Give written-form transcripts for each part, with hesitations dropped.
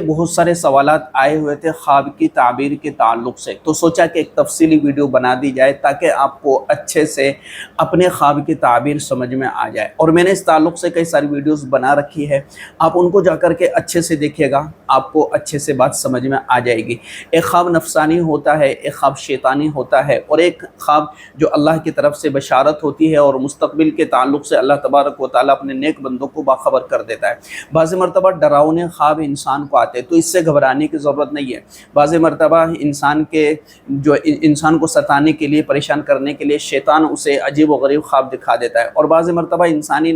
بہت سارے سوالات آئے ہوئے تھے خواب کی تعبیر کے تعلق سے، تو سوچا کہ ایک تفصیلی ویڈیو بنا دی جائے تاکہ آپ کو اچھے سے اپنے خواب کی تعبیر سمجھ میں آ جائے۔ اور میں نے اس تعلق سے کئی ساری ویڈیوز بنا رکھی ہے، آپ ان کو جا کر کے اچھے سے دیکھیے گا، آپ کو اچھے سے بات سمجھ میں آ جائے گی۔ ایک خواب نفسانی ہوتا ہے، ایک خواب شیطانی ہوتا ہے، اور ایک خواب جو اللہ کی طرف سے بشارت ہوتی ہے اور مستقبل کے تعلق سے اللہ تبارک و تعالیٰ اپنے نیک بندوں کو باخبر کر دیتا ہے۔ بعض مرتبہ ڈراؤنے خواب انسان کو آتے تو اس سے گھبرانے کی ضرورت نہیں ہے۔ بعض مرتبہ انسان کو ستانے کے لیے، پریشان کرنے کے لیے شیطان اسے عجیب و غریب خواب دکھا دیتا ہے، اور بعض مرتبہ انسانی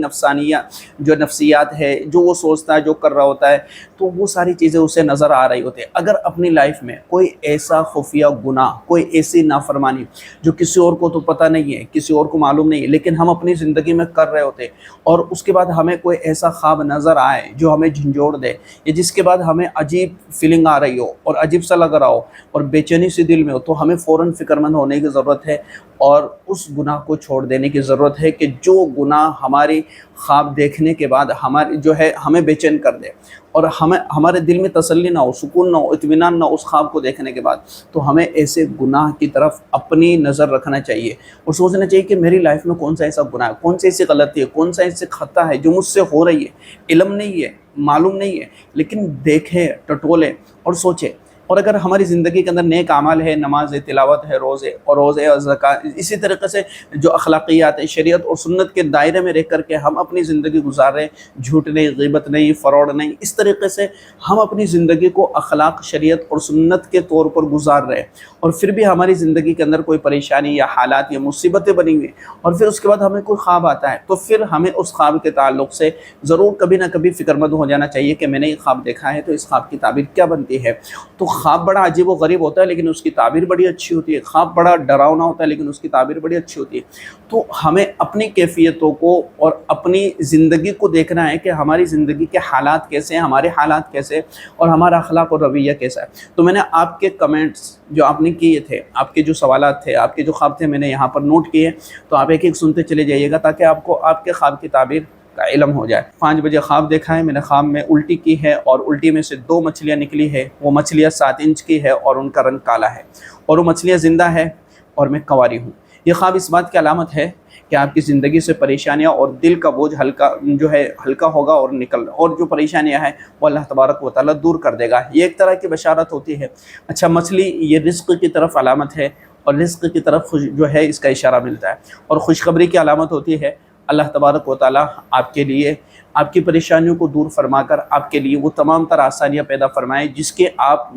نفسیات ہے، جو وہ سوچتا ہے، جو کر رہا ہوتا ہے، تو وہ ساری چیزیں اسے نظر آ رہی ہوتی ہیں۔ اگر اپنی لائف میں کوئی ایسا خفیہ گناہ، کوئی ایسی نافرمانی جو کسی اور کو تو پتہ نہیں ہے، کسی اور کو معلوم نہیں ہے، لیکن ہم اپنی زندگی میں کر رہے ہوتے، اور اس کے بعد ہمیں کوئی ایسا خواب نظر آئے جو ہمیں جھنجھوڑ دے، یا جس کے بعد ہمیں عجیب فیلنگ آ رہی ہو اور عجیب سا لگ رہا ہو اور بے چینی سی دل میں ہو، تو ہمیں فوراً فکر مند ہونے کی ضرورت ہے اور اس گناہ کو چھوڑ دینے کی ضرورت ہے کہ جو گناہ ہماری خواب دیکھنے کے بعد ہمیں بے چین کر دے، اور ہمارے دل میں تسلی نہ ہو، سکون نہ ہو، اطمینان نہ ہو اس خواب کو دیکھنے کے بعد، تو ہمیں ایسے گناہ کی طرف اپنی نظر رکھنا چاہیے اور سوچنا چاہیے کہ میری لائف میں کون سا ایسا گناہ ہے، کون سی ایسی غلطی ہے، کون سا ایسے خطا ہے جو مجھ سے ہو رہی ہے، علم نہیں ہے، معلوم نہیں ہے، لیکن دیکھیں، ٹٹولیں اور سوچیں۔ اور اگر ہماری زندگی کے اندر نیک اعمال ہے، نماز ہے، تلاوت ہے، روزے اور زکوٰۃ، اسی طریقے سے جو اخلاقیات ہے، شریعت اور سنت کے دائرے میں رہ کر کے ہم اپنی زندگی گزار رہے ہیں، جھوٹ نہیں، غیبت نہیں، فراڈ نہیں، اس طریقے سے ہم اپنی زندگی کو اخلاق، شریعت اور سنت کے طور پر گزار رہے ہیں، اور پھر بھی ہماری زندگی کے اندر کوئی پریشانی یا حالات یا مصیبتیں بنی ہوئی ہیں، اور پھر اس کے بعد ہمیں کوئی خواب آتا ہے، تو پھر ہمیں اس خواب کے تعلق سے ضرور کبھی نہ کبھی فکر مند ہو جانا چاہیے کہ میں نے یہ خواب دیکھا ہے، تو اس خواب کی تعبیر کیا بنتی ہے۔ تو خواب بڑا عجیب و غریب ہوتا ہے لیکن اس کی تعبیر بڑی اچھی ہوتی ہے، خواب بڑا ڈراؤنا ہوتا ہے لیکن اس کی تعبیر بڑی اچھی ہوتی ہے۔ تو ہمیں اپنی کیفیتوں کو اور اپنی زندگی کو دیکھنا ہے کہ ہماری زندگی کے حالات کیسے ہیں، ہمارے حالات کیسے ہیں، اور ہمارا اخلاق اور رویہ کیسا ہے۔ تو میں نے آپ کے کمنٹس جو آپ نے کیے تھے، آپ کے جو سوالات تھے، آپ کے جو خواب تھے، میں نے یہاں پر نوٹ کیے، تو آپ ایک ایک سنتے چلے جائیے گا تاکہ آپ کو آپ کے خواب کی تعبیر کا علم ہو جائے۔ 5 بجے خواب دیکھا ہے میں نے، خواب میں الٹی کی ہے اور الٹی میں سے 2 مچھلیاں نکلی ہے، وہ مچھلیاں 7 انچ کی ہے اور ان کا رنگ کالا ہے، اور وہ مچھلیاں زندہ ہے اور میں کنواری ہوں۔ یہ خواب اس بات کی علامت ہے کہ آپ کی زندگی سے پریشانیاں اور دل کا بوجھ ہلکا ہوگا، اور جو پریشانیاں ہیں وہ اللہ تبارک و تعالیٰ دور کر دے گا۔ یہ ایک طرح کی بشارت ہوتی ہے۔ اچھا، مچھلی یہ رزق کی طرف علامت ہے، اور رزق کی طرف اس کا اشارہ ملتا ہے، اور خوشخبری کی علامت ہوتی ہے۔ اللہ تبارک و تعالیٰ آپ کے لیے آپ کی پریشانیوں کو دور فرما کر آپ کے لیے وہ تمام تر آسانیاں پیدا فرمائے جس کے آپ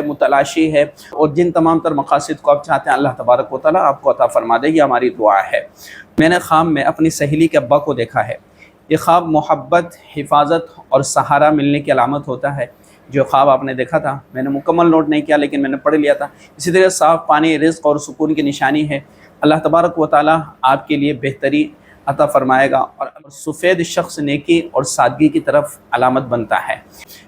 متلاشی ہے، اور جن تمام تر مقاصد کو آپ چاہتے ہیں اللہ تبارک و تعالیٰ آپ کو عطا فرما دے۔ یہ ہماری دعا ہے۔ میں نے خواب میں اپنی سہیلی کے ابا کو دیکھا ہے۔ یہ خواب محبت، حفاظت اور سہارا ملنے کی علامت ہوتا ہے۔ جو خواب آپ نے دیکھا تھا میں نے مکمل نوٹ نہیں کیا لیکن میں نے پڑھ لیا تھا۔ اسی طرح صاف پانی رزق اور سکون کی نشانی ہے۔ اللہ تبارک و تعالیٰ آپ کے لیے بہتری عطا فرمائے گا، اور سفید شخص نیکی اور سادگی کی طرف علامت بنتا ہے۔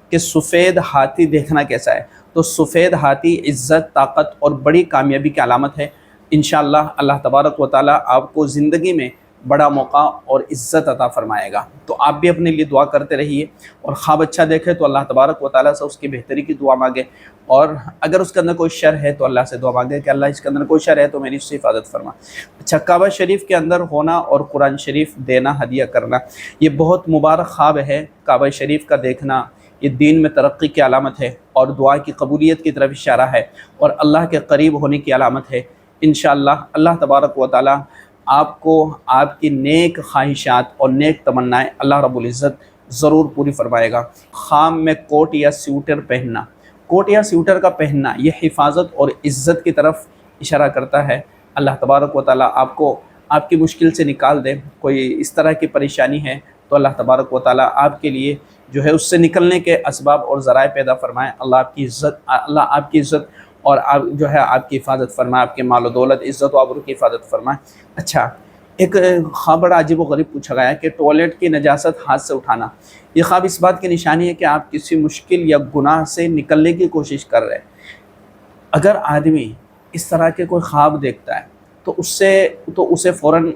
کہ سفید ہاتھی دیکھنا کیسا ہے؟ تو سفید ہاتھی عزت، طاقت اور بڑی کامیابی کی علامت ہے۔ انشاءاللہ اللہ تبارک و تعالیٰ آپ کو زندگی میں بڑا موقع اور عزت عطا فرمائے گا۔ تو آپ بھی اپنے لیے دعا کرتے رہیے، اور خواب اچھا دیکھے تو اللہ تبارک و تعالیٰ سے اس کی بہتری کی دعا مانگے، اور اگر اس کے اندر کوئی شر ہے تو اللہ سے دعا مانگے کہ اللہ اس کے اندر کوئی شر ہے تو میری اس سے حفاظت فرما۔ اچھا، کعبہ شریف کے اندر ہونا اور قرآن شریف دینا، ہدیہ کرنا، یہ بہت مبارک خواب ہے۔ کعبہ شریف کا دیکھنا یہ دین میں ترقی کی علامت ہے، اور دعا کی قبولیت کی طرف اشارہ ہے، اور اللہ کے قریب ہونے کی علامت ہے۔ انشاءاللہ اللہ تبارک و تعالیٰ آپ کو آپ کی نیک خواہشات اور نیک تمنائیں اللہ رب العزت ضرور پوری فرمائے گا۔ خواب میں کوٹ یا سویٹر پہننا، کوٹ یا سویٹر کا پہننا یہ حفاظت اور عزت کی طرف اشارہ کرتا ہے۔ اللہ تبارک و تعالیٰ آپ کو آپ کی مشکل سے نکال دے۔ کوئی اس طرح کی پریشانی ہے تو اللہ تبارک و تعالیٰ آپ کے لیے اس سے نکلنے کے اسباب اور ذرائع پیدا فرمائیں۔ اللہ آپ کی عزت اور آپ کی حفاظت فرمائے، آپ کے مال و دولت، عزت و آبرو کی حفاظت فرمائے۔ اچھا، ایک خواب بڑا عجیب و غریب پوچھا گیا ہے کہ ٹوائلٹ کی نجاست ہاتھ سے اٹھانا۔ یہ خواب اس بات کی نشانی ہے کہ آپ کسی مشکل یا گناہ سے نکلنے کی کوشش کر رہے ہیں۔ اگر آدمی اس طرح کے کوئی خواب دیکھتا ہے تو اسے فوراً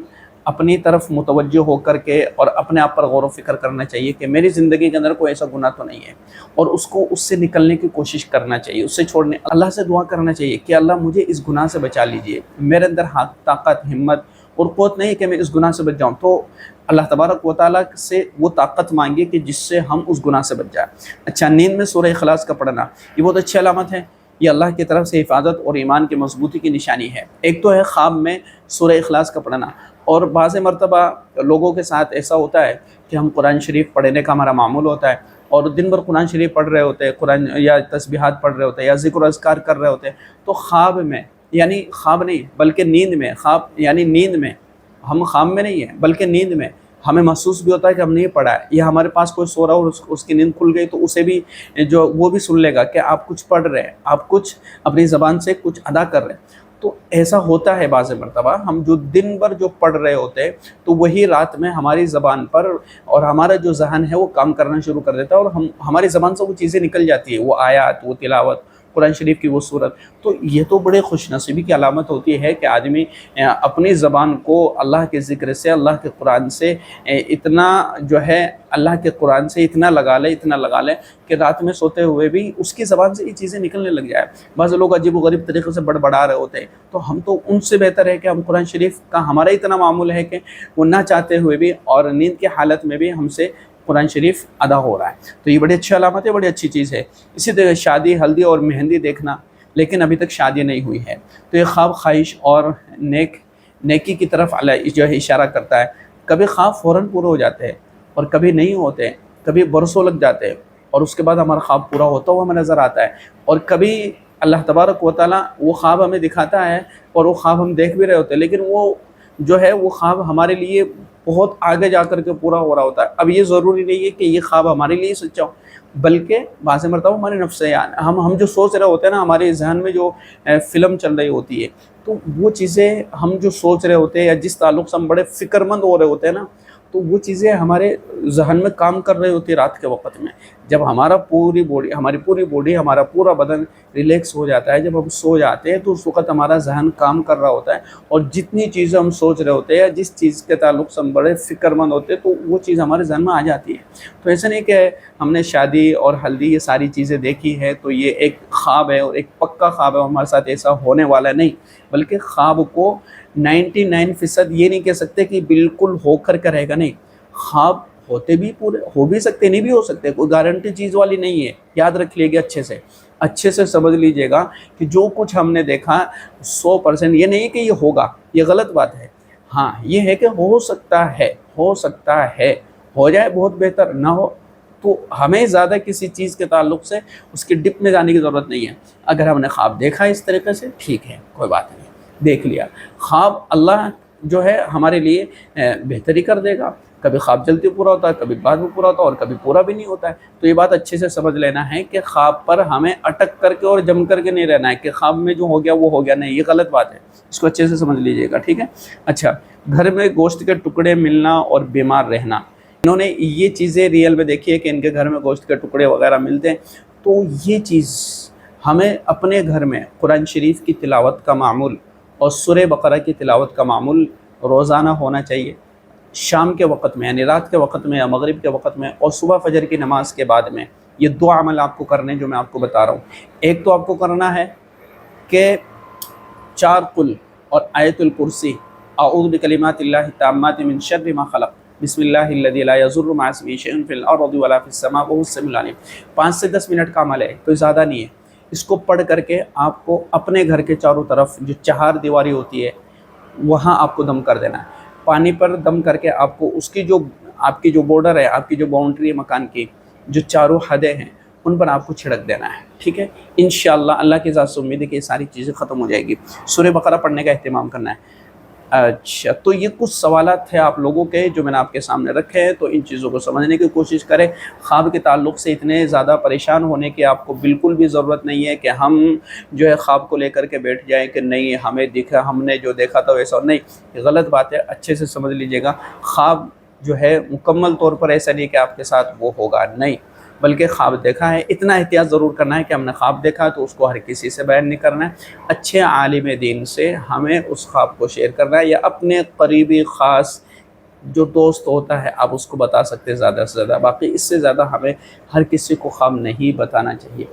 اپنی طرف متوجہ ہو کر کے اور اپنے آپ پر غور و فکر کرنا چاہیے کہ میری زندگی کے اندر کوئی ایسا گناہ تو نہیں ہے، اور اس سے نکلنے کی کوشش کرنا چاہیے، اس سے چھوڑنے، اللہ سے دعا کرنا چاہیے کہ اللہ مجھے اس گناہ سے بچا لیجئے، میرے اندر طاقت، ہمت اور قوت نہیں ہے کہ میں اس گناہ سے بچ جاؤں، تو اللہ تبارک و تعالیٰ سے وہ طاقت مانگیے کہ جس سے ہم اس گناہ سے بچ جائیں۔ اچھا، نیند میں سورہ اخلاص کا پڑھنا یہ بہت اچھی علامت ہے، یہ اللہ کی طرف سے حفاظت اور ایمان کی مضبوطی کی نشانی ہے۔ ایک تو ہے خواب میں سورہ اخلاص کا پڑھنا، اور بعض مرتبہ لوگوں کے ساتھ ایسا ہوتا ہے کہ ہم قرآن شریف پڑھنے کا ہمارا معمول ہوتا ہے اور دن بھر قرآن شریف پڑھ رہے ہوتے ہیں، قرآن یا تسبیحات پڑھ رہے ہوتے ہیں یا ذکر و اذکار کر رہے ہوتے ہیں، تو خواب میں، یعنی خواب نہیں بلکہ نیند میں، خواب یعنی نیند میں، ہم خواب میں نہیں ہیں بلکہ نیند میں ہمیں محسوس بھی ہوتا ہے کہ ہم نے پڑھا ہے، یا ہمارے پاس کوئی سو رہا اور اس کی نیند کھل گئی تو اسے بھی جو وہ بھی سن لے گا کہ آپ کچھ پڑھ رہے ہیں، آپ کچھ اپنی زبان سے کچھ ادا کر رہے ہیں۔ تو ایسا ہوتا ہے بعض مرتبہ ہم جو دن بھر جو پڑھ رہے ہوتے ہیں تو وہی رات میں ہماری زبان پر، اور ہمارا جو ذہن ہے وہ کام کرنا شروع کر دیتا ہے، اور ہماری زبان سے وہ چیزیں نکل جاتی ہے، وہ آیات، وہ تلاوت، قرآن شریف کی وہ صورت۔ تو یہ تو بڑے خوش نصیبی کی علامت ہوتی ہے کہ آدمی اپنی زبان کو اللہ کے ذکر سے، اللہ کے قرآن سے اتنا جو ہے اللہ کے قرآن سے اتنا لگا لے کہ رات میں سوتے ہوئے بھی اس کی زبان سے یہ چیزیں نکلنے لگ جائے۔ بعض لوگ عجیب و غریب طریقے سے بڑبڑا رہے ہوتے ہیں، تو ہم تو ان سے بہتر ہے کہ ہم قرآن شریف کا ہمارا اتنا معمول ہے کہ وہ نہ چاہتے ہوئے بھی اور نیند کی حالت میں بھی ہم سے قرآن شریف ادا ہو رہا ہے، تو یہ بڑی اچھی علامت ہے، بڑی اچھی چیز ہے۔ اسی طرح شادی، ہلدی اور مہندی دیکھنا، لیکن ابھی تک شادی نہیں ہوئی ہے، تو یہ خواب خواہش اور نیکی کی طرف جو ہے اشارہ کرتا ہے۔ کبھی خواب فوراً پورے ہو جاتے ہیں اور کبھی نہیں ہوتے، کبھی برسوں لگ جاتے ہیں اور اس کے بعد ہمارا خواب پورا ہوتا ہوا ہمیں نظر آتا ہے، اور کبھی اللہ تبارک و تعالیٰ وہ خواب ہمیں دکھاتا ہے اور وہ خواب ہم دیکھ بھی رہے ہوتے ہیں، لیکن وہ جو ہے وہ خواب ہمارے لیے بہت آگے جا کر کے پورا ہو رہا ہوتا ہے۔ اب یہ ضروری نہیں ہے کہ یہ خواب ہمارے لیے سچا ہو، بلکہ بعض مرتبہ ہمارے نفسیات، ہم جو سوچ رہے ہوتے ہیں نا، ہمارے ذہن میں جو فلم چل رہی ہوتی ہے، تو وہ چیزیں ہم جو سوچ رہے ہوتے ہیں یا جس تعلق سے ہم بڑے فکر مند ہو رہے ہوتے ہیں نا، تو وہ چیزیں ہمارے ذہن میں کام کر رہی ہوتی ہے رات کے وقت میں، جب ہماری پوری باڈی، ہمارا پورا بدن ریلیکس ہو جاتا ہے، جب ہم سو جاتے ہیں تو اس وقت ہمارا ذہن کام کر رہا ہوتا ہے، اور جتنی چیزیں ہم سوچ رہے ہوتے ہیں، جس چیز کے تعلق سے ہم بڑے فکر مند ہوتے ہیں، تو وہ چیز ہمارے ذہن میں آ جاتی ہے۔ تو ایسا نہیں کہ ہم نے شادی اور ہلدی یہ ساری چیزیں دیکھی ہے تو یہ ایک خواب ہے اور ایک پکا خواب ہے، ہمارے ساتھ ایسا ہونے والا نہیں، بلکہ خواب کو 99% یہ نہیں کہہ سکتے کہ بالکل ہو کر کے رہے گا، نہیں، خواب ہوتے بھی پورے ہو بھی سکتے، نہیں بھی ہو سکتے، کوئی گارنٹی چیز والی نہیں ہے۔ یاد رکھ لیجیے، اچھے سے سمجھ لیجیے گا کہ جو کچھ ہم نے دیکھا 100% یہ نہیں کہ یہ ہوگا، یہ غلط بات ہے، ہاں یہ ہے کہ ہو سکتا ہے، ہو جائے بہت بہتر، نہ ہو تو ہمیں زیادہ کسی چیز کے تعلق سے اس کی ڈپ میں جانے کی ضرورت نہیں ہے۔ اگر ہم نے خواب دیکھا اس طریقے سے، ٹھیک ہے، کوئی بات نہیں، دیکھ لیا، خواب اللہ جو ہے ہمارے لیے بہتری کر دے گا، کبھی خواب جلدی پورا ہوتا ہے، کبھی بعد میں پورا ہوتا ہے، اور کبھی پورا بھی نہیں ہوتا ہے۔ تو یہ بات اچھے سے سمجھ لینا ہے کہ خواب پر ہمیں اٹک کر کے اور جم کر کے نہیں رہنا ہے کہ خواب میں جو ہو گیا وہ ہو گیا، نہیں، یہ غلط بات ہے، اس کو اچھے سے سمجھ لیجیے گا، ٹھیک ہے۔ اچھا، گھر میں گوشت کے ٹکڑے ملنا اور بیمار رہنا، انہوں نے یہ چیزیں ریئل میں دیکھی ہے کہ ان کے گھر میں گوشت کے ٹکڑے وغیرہ ملتے ہیں، تو یہ چیز ہمیں اپنے گھر میں قرآن شریف کی تلاوت کا معمول اور سورہ بقرہ کی تلاوت کا معمول روزانہ ہونا چاہیے، شام کے وقت میں، یعنی رات کے وقت میں یا مغرب کے وقت میں، اور صبح فجر کی نماز کے بعد میں۔ یہ دو عمل آپ کو کرنے جو میں آپ کو بتا رہا ہوں۔ ایک تو آپ کو کرنا ہے کہ 4 قل اور آیت الکرسی، اعوذ بکلمات اللہ التامات من شر ما خلق، بسم اللہ الذی لا یضر مع اسمہ شیء فی الارض ولا فی السماء وهو السمیع العلیم، 5 سے 10 منٹ کا عمل ہے، کوئی زیادہ نہیں ہے۔ اس کو پڑھ کر کے آپ کو اپنے گھر کے چاروں طرف جو 4 دیواری ہوتی ہے وہاں آپ کو دم کر دینا ہے، پانی پر دم کر کے آپ کو اس کی جو آپ کی جو بارڈر ہے، آپ کی جو باؤنڈری ہے مکان کی، جو چاروں حدیں ہیں، ان پر آپ کو چھڑک دینا ہے، ٹھیک ہے۔ انشاءاللہ اللہ کی ذات سے امید ہے کہ یہ ساری چیزیں ختم ہو جائے گی۔ سورہ بقرہ پڑھنے کا اہتمام کرنا ہے۔ اچھا، تو یہ کچھ سوالات تھے آپ لوگوں کے جو میں نے آپ کے سامنے رکھے ہیں، تو ان چیزوں کو سمجھنے کی کوشش کریں۔ خواب کے تعلق سے اتنے زیادہ پریشان ہونے کی آپ کو بالکل بھی ضرورت نہیں ہے کہ ہم جو ہے خواب کو لے کر کے بیٹھ جائیں کہ نہیں ہمیں دکھا، ہم نے جو دیکھا تھا ویسا نہیں، یہ غلط بات ہے، اچھے سے سمجھ لیجیے گا۔ خواب جو ہے مکمل طور پر ایسا نہیں کہ آپ کے ساتھ وہ ہوگا، نہیں، بلکہ خواب دیکھا ہے، اتنا احتیاط ضرور کرنا ہے کہ ہم نے خواب دیکھا تو اس کو ہر کسی سے بیان نہیں کرنا ہے، اچھے عالم دین سے ہمیں اس خواب کو شیئر کرنا ہے، یا اپنے قریبی خاص جو دوست ہوتا ہے آپ اس کو بتا سکتے ہیں زیادہ سے زیادہ، باقی اس سے زیادہ ہمیں ہر کسی کو خواب نہیں بتانا چاہیے۔